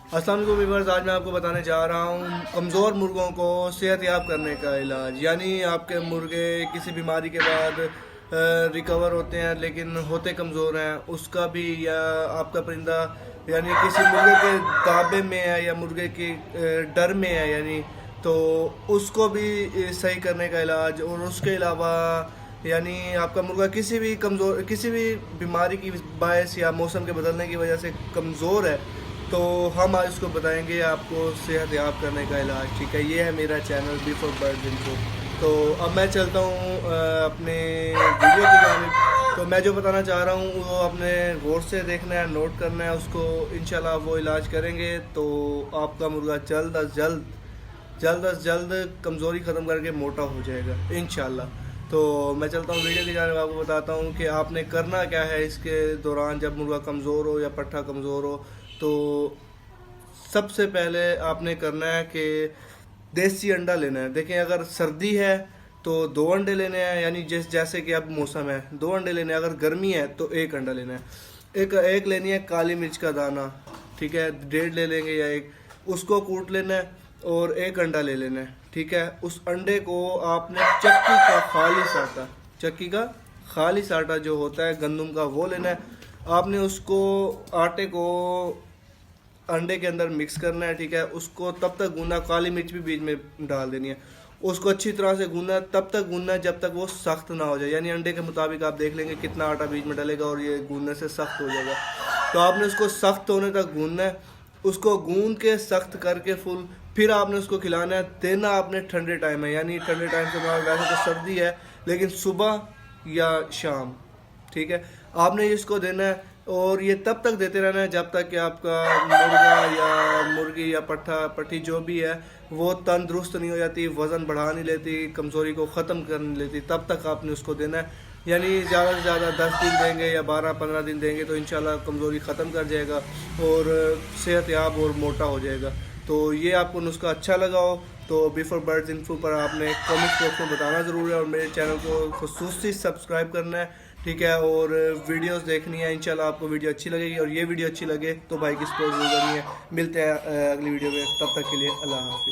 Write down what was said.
अस्सलाम वालेकुम व्यूअर्स, आज मैं आपको बताने जा रहा हूँ कमज़ोर मुर्गों को सेहतयाब करने का इलाज। यानी आपके मुर्गे किसी बीमारी के बाद रिकवर होते हैं लेकिन होते कमज़ोर हैं, उसका भी, या आपका परिंदा यानी किसी मुर्गे के दाबे में है या मुर्गे के डर में है, यानी तो उसको भी सही करने का इलाज। और उसके अलावा यानी आपका मुर्गा किसी भी बीमारी की बायस या मौसम के बदलने की वजह से कमज़ोर है, तो हम आज उसको बताएंगे आपको सेहत याब करने का इलाज। ठीक है, ये है मेरा channel B for bird info. तो अब मैं चलता हूँ अपने वीडियो की जानिब। तो मैं जो बताना चाह रहा हूँ वो अपने गौर से देखना है, नोट करना है उसको। इंशाल्लाह वो इलाज करेंगे तो आपका मुर्गा जल्द अज जल्द कमज़ोरी ख़त्म करके मोटा हो जाएगा इंशाल्लाह। तो मैं चलता हूँ वीडियो की जानिब, आपको बताता हूँ कि आपने करना क्या है इसके दौरान जब मुर्गा कमज़ोर हो या पट्ठा कमज़ोर हो। तो सबसे पहले आपने करना है कि देसी अंडा लेना है। देखें, अगर सर्दी है तो 2 अंडे लेने हैं, यानी जैसे कि अब मौसम है 2 अंडे लेने हैं। अगर गर्मी है तो 1 अंडा लेना है। एक लेनी है काली मिर्च का दाना, ठीक है, 1.5 ले लेंगे या 1, उसको कूट लेना है और 1 अंडा ले लेना है। ठीक है, उस अंडे को आपने चक्की का खाली आटा जो होता है गंदम का, वो लेना है। आपने उसको आटे को अंडे के अंदर मिक्स करना है। ठीक है, उसको तब तक गूंदना, काली मिर्च भी बीच में डाल देनी है। उसको अच्छी तरह से गूंदना, तब तक गूंदना है जब तक वो सख्त ना हो जाए। यानी अंडे के मुताबिक आप देख लेंगे कितना आटा बीच में डलेगा और ये गूंदने से सख्त हो जाएगा। तो आपने उसको सख्त होने तक गूंदना है। उसको गूंद के सख्त करके फुल, फिर आपने उसको खिलाना है। देना आपने ठंडे टाइम है, यानी ठंडे टाइम से बाद, वैसे तो सर्दी है लेकिन सुबह या शाम। ठीक है, आपने इसको देना है और ये तब तक देते रहना है जब तक कि आपका मुर्गा या मुर्गी या पट्ठी जो भी है वो तंदुरुस्त नहीं हो जाती, वज़न बढ़ा नहीं लेती, कमज़ोरी को ख़त्म कर नहीं लेती। तब तक आपने उसको देना है। यानी ज़्यादा से ज़्यादा 10 दिन देंगे या 12-15 दिन देंगे तो इंशाल्लाह कमज़ोरी ख़त्म कर जाएगा और सेहतयाब और मोटा हो जाएगा। तो ये आपको नुस्खा अच्छा लगा हो तो बिफोर बर्ड्स इन्फो पर आपने कमेंट बॉक्स में बताना ज़रूर है और मेरे चैनल को खुसूसी सब्सक्राइब करना है। ठीक है, और वीडियोस देखनी है। इंशाल्लाह आपको वीडियो अच्छी लगेगी और ये वीडियो अच्छी लगे तो भाई की सपोर्ट जरूर करनी है। मिलते हैं अगली वीडियो में, तब तक के लिए अल्लाह हाफिज़।